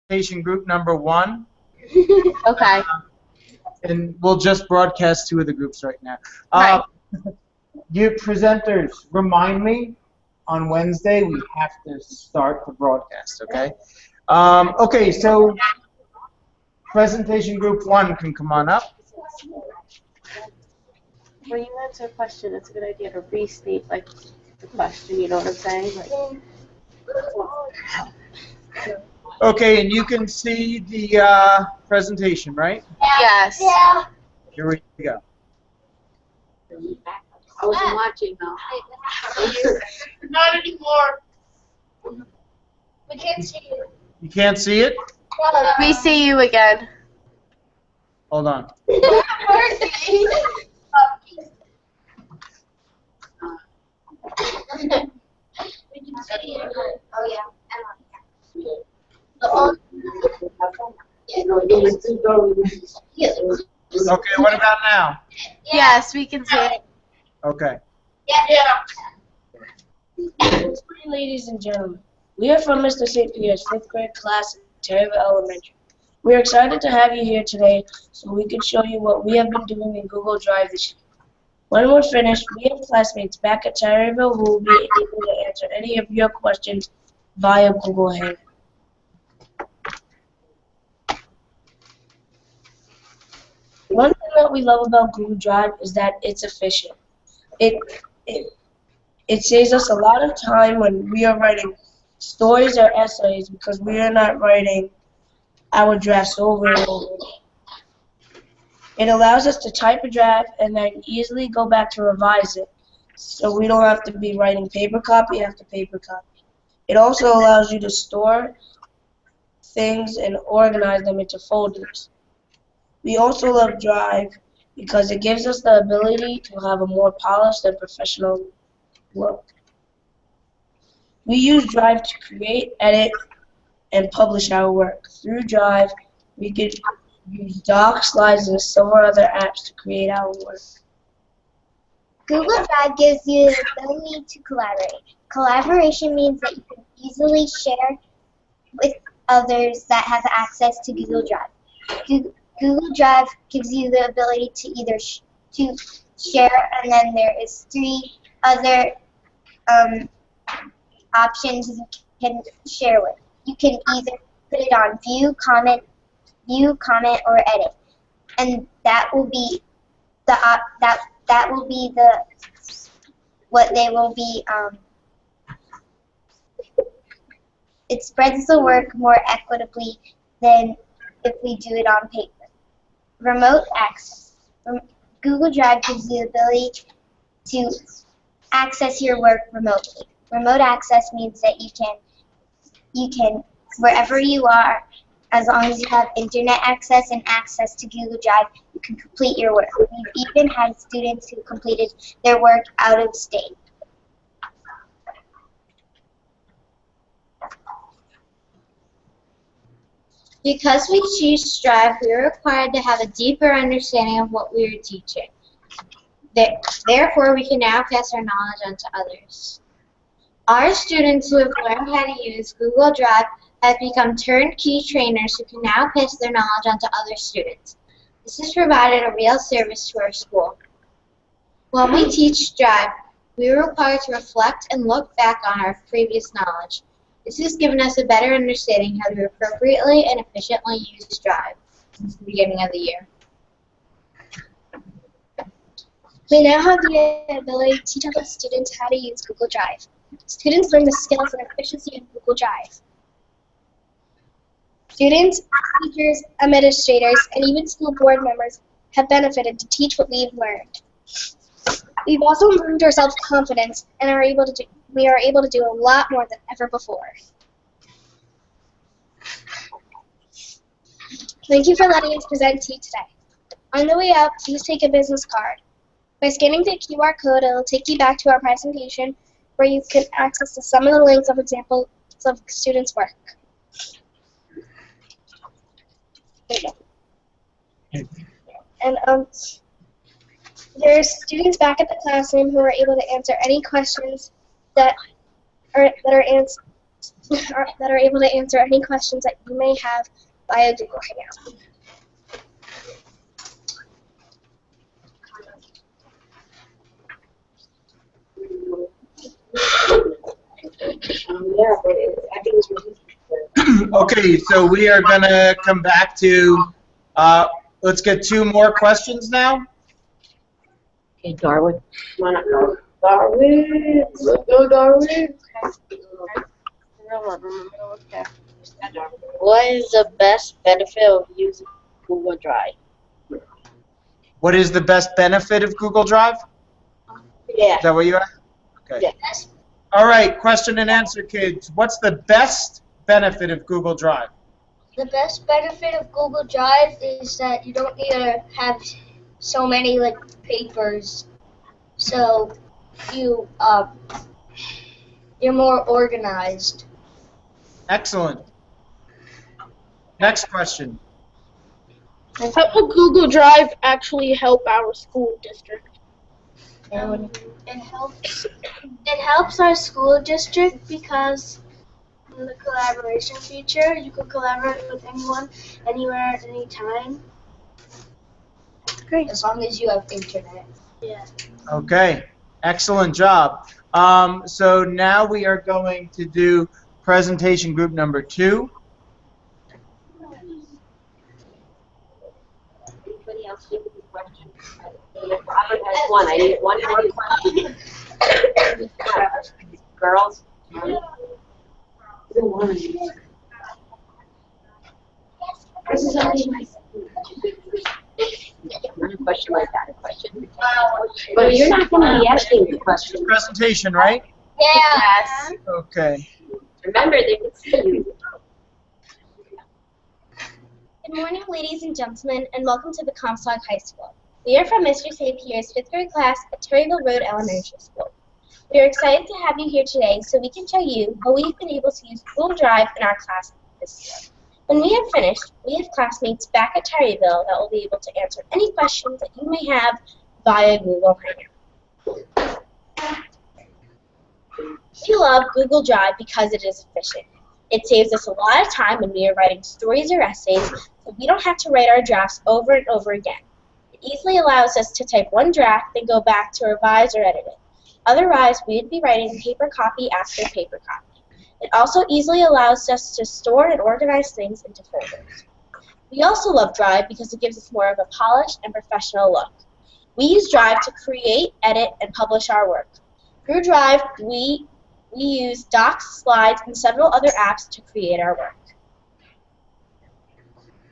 presentation group number 1. Okay. And we'll just broadcast 2 of the groups right now. Right. You presenters, remind me on Wednesday we have to start the broadcast, okay? Okay, so presentation group 1 can come on up. When you answer a question, it's a good idea to restate like the question. You know what I'm saying? Like, Okay, and you can see the presentation, right? yes. Yeah. Here we go. I wasn't watching though. Not anymore. We can't see you. You can't see it? We see you again. Hold on. We can see you. Oh yeah. Okay, what about now? Yes, we can see it. Okay. Yeah. Ladies and gentlemen, we are from Mr. St. Pierre's 5th grade class at Terryville Elementary. We are excited to have you here today so we can show you what we have been doing in Google Drive this year. When we're finished, we have classmates back at Terryville who will be able to answer any of your questions via Google Hangout. One thing that we love about Google Drive is that it's efficient. It saves us a lot of time when we are writing stories or essays because we are not writing our drafts over and over. It allows us to type a draft and then easily go back to revise it, so we don't have to be writing paper copy after paper copy. It also allows you to store things and organize them into folders. We also love Drive because it gives us the ability to have a more polished and professional look. We use Drive to create, edit, and publish our work. Through Drive, we could use Docs, Slides, and several other apps to create our work. Google Drive gives you the ability to collaborate. Collaboration means that you can easily share with others that have access to Google Drive. Google Drive gives you the ability to either to share, and then there is 3 other options you can share with. You can either put it on view, comment, or edit, and that will be that will be what they will be. It spreads the work more equitably than if we do it on paper. Remote access. Google Drive gives you the ability to access your work remotely. Remote access means that you can wherever you are, as long as you have internet access and access to Google Drive, you can complete your work. We've even had students who completed their work out of state. Because we choose Drive, we are required to have a deeper understanding of what we are teaching. Therefore, we can now pass our knowledge on to others. Our students who have learned how to use Google Drive have become turnkey trainers who can now pass their knowledge on to other students. This has provided a real service to our school. When we teach Drive, we are required to reflect and look back on our previous knowledge. This has given us a better understanding how to appropriately and efficiently use Drive since the beginning of the year. We now have the ability to teach other students how to use Google Drive. Students learn the skills and efficiency of Google Drive. Students, teachers, administrators, and even school board members have benefited to teach what we've learned. We've also improved our self-confidence and we are able to do a lot more than ever before. Thank you for letting us present to you today. On the way out, please take a business card. By scanning the QR code, it will take you back to our presentation where you can access some of the links of examples of students' work. There you go. And there's students back at the classroom who are able to answer any questions that are that are able to answer any questions that you may have via Google Hangout. Yeah, but I think it's really Okay, so we are going to come back to, let's get 2 more questions now. Okay, Darwin. Come on up, Darwin. Darwin! Let's go, Darwin! What is the best benefit of using Google Drive? What is the best benefit of Google Drive? Yeah. Is that what you asked? Okay. Yeah. All right, question and answer, kids. What's the best benefit of Google Drive? The best benefit of Google Drive is that you don't need to have so many papers, so you're more organized. Excellent. Next question. How will Google Drive actually help our school district? It helps our school district because in the collaboration feature, you can collaborate with anyone, anywhere, at any time. Great. As long as you have internet. Yeah. Okay, excellent job. So now we are going to do presentation group number 2. Anybody else think of a question? Robert has one. I need one more question. Girls? This is only my not a question like that, a question. But you're not going to be asking the question. Presentation, right? Yeah. Okay. Remember, they can see you. Good morning, ladies and gentlemen, and welcome to the Comstock High School. We are from Mr. St. Pierre's 5th grade class at Terryville Road Elementary School. We are excited to have you here today so we can show you how we've been able to use Google Drive in our class this year. When we have finished, we have classmates back at Terryville that will be able to answer any questions that you may have via Google Hangout. We love Google Drive because it is efficient. It saves us a lot of time when we are writing stories or essays, so we don't have to write our drafts over and over again. It easily allows us to type one draft, then go back to revise or edit it. Otherwise, we would be writing paper copy after paper copy. It also easily allows us to store and organize things into folders. We also love Drive because it gives us more of a polished and professional look. We use Drive to create, edit, and publish our work. Through Drive, we use Docs, Slides, and several other apps to create our work.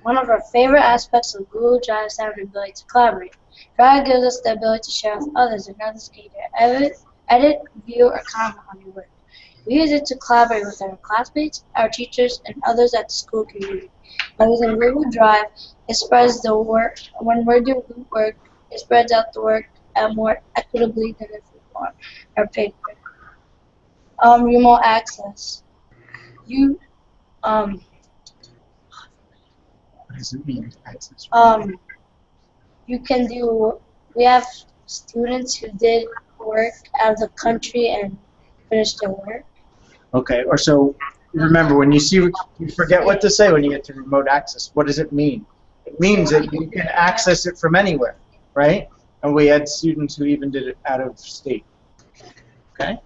One of our favorite aspects of Google Drive is our ability to collaborate. Drive gives us the ability to share with others and others can either edit, view, or comment on your work. We use it to collaborate with our classmates, our teachers, and others at the school community. By using Google Drive, it spreads the work. When we're doing work, it spreads out the work more equitably than if we want our paper. Remote access. What does it mean, access? We have students who did work out of the country and finished their work. Okay, or so remember, when you forget what to say when you get to remote access. What does it mean? It means that you can access it from anywhere, right? And we had students who even did it out of state. Okay?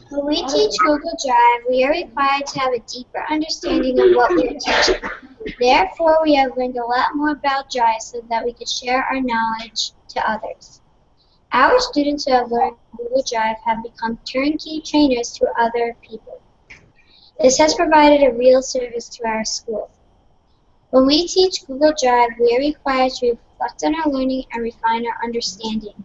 When we teach Google Drive, we are required to have a deeper understanding of what we are teaching. Therefore, we have learned a lot more about Drive so that we could share our knowledge to others. Our students who have learned Google Drive have become turnkey trainers to other people. This has provided a real service to our school. When we teach Google Drive, we are required to reflect on our learning and refine our understanding.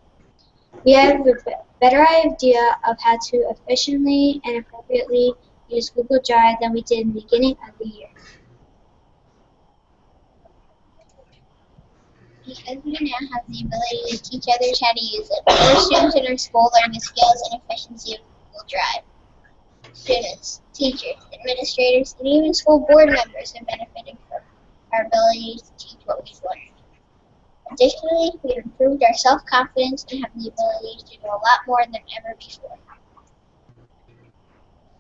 We have a better idea of how to efficiently and appropriately use Google Drive than we did in the beginning of the year. Because we now have the ability to teach others how to use it, more students in our school learn the skills and efficiency of Google Drive. Students, teachers, administrators, and even school board members have benefited from our ability to teach what we've learned. Additionally, we have improved our self-confidence and have the ability to do a lot more than ever before.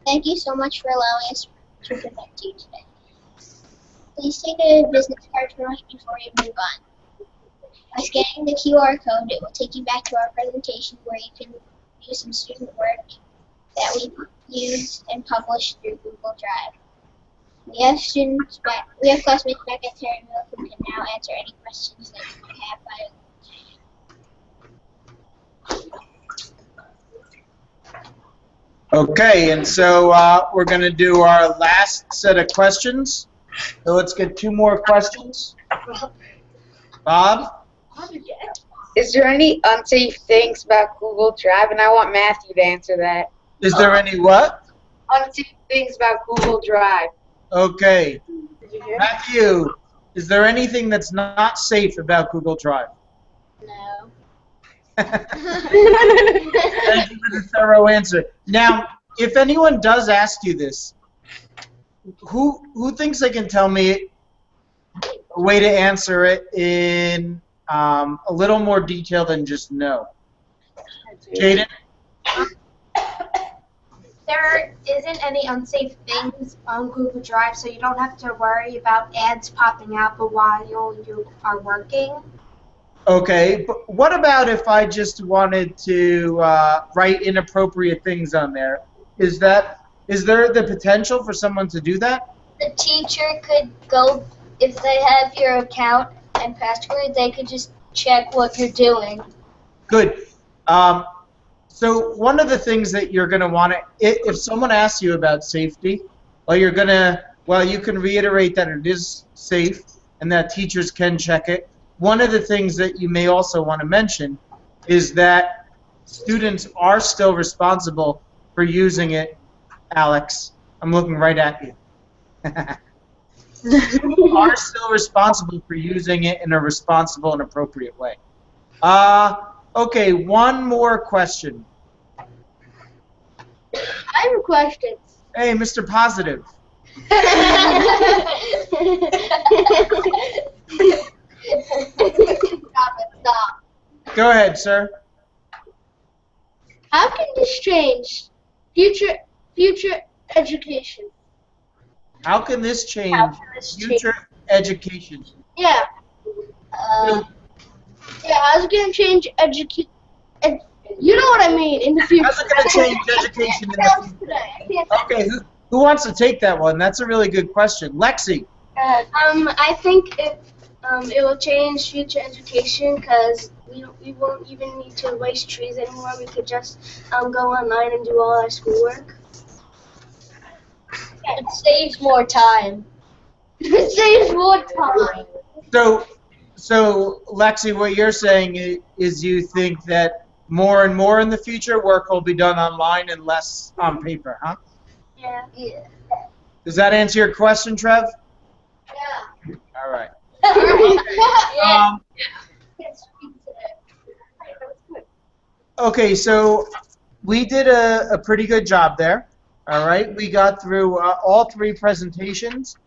Thank you so much for allowing us to present to you today. Please take a business card from us before you move on. By scanning the QR code, it will take you back to our presentation where you can view some student work that we use and publish through Google Drive. We have classmates back at Terryville who can now answer any questions that you may have by Okay, and so we're going to do our last set of questions. So let's get 2 more questions. Bob? Is there any unsafe things about Google Drive? And I want Matthew to answer that. Is there any what? Unsafe things about Google Drive. Okay. Matthew, is there anything that's not safe about Google Drive? No. Thank you for the thorough answer. Now, if anyone does ask you this, who thinks they can tell me a way to answer it in a little more detail than just no? Jaden? There isn't any unsafe things on Google Drive, so you don't have to worry about ads popping up while you are working. Okay, but what about if I just wanted to write inappropriate things on there? Is there the potential for someone to do that? The teacher could go, if they have your account and password, they could just check what you're doing. Good. So one of the things that you're going to want to, if someone asks you about safety, you can reiterate that it is safe and that teachers can check it. One of the things that you may also want to mention is that students are still responsible for using it. Alex, I'm looking right at you. Are still responsible for using it in a responsible and appropriate way. Okay, one more question. I have a question. Hey, Mr. Positive. Stop. Go ahead, sir. How can this change future education? How can this change future education? Yeah. How's it gonna change you know what I mean in the future? How's it going to change education in the future? Okay, who wants to take that one? That's a really good question. Lexi. I think it will change future education because we won't even need to waste trees anymore. We could just go online and do all our schoolwork. It saves more time. It saves more time. So Lexi, what you're saying is you think that more and more in the future work will be done online and less on paper, huh? Yeah. Does that answer your question, Trev? Yeah. All right. Okay, so we did a pretty good job there. All right, we got through all 3 presentations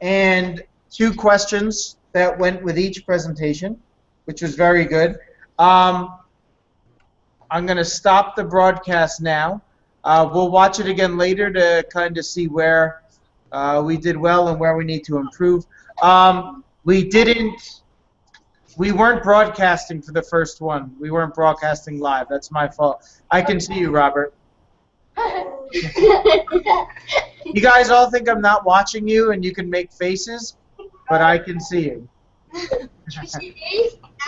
and 2 questions that went with each presentation, which was very good. I'm going to stop the broadcast now. We'll watch it again later to kind of see where we did well and where we need to improve. We weren't broadcasting for the first one. We weren't broadcasting live. That's my fault. I can see you, Robert. You guys all think I'm not watching you and you can make faces, but I can see you.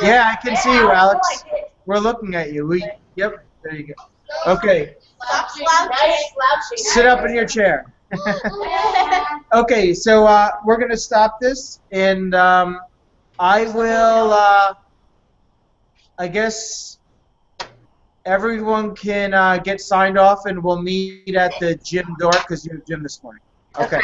Yeah, I can see you, Alex. We're looking at you. Yep, there you go. Okay. Sit up in your chair. Okay, so we're going to stop this, and I will, I guess everyone can get signed off, and we'll meet at the gym door because you have gym this morning. Okay.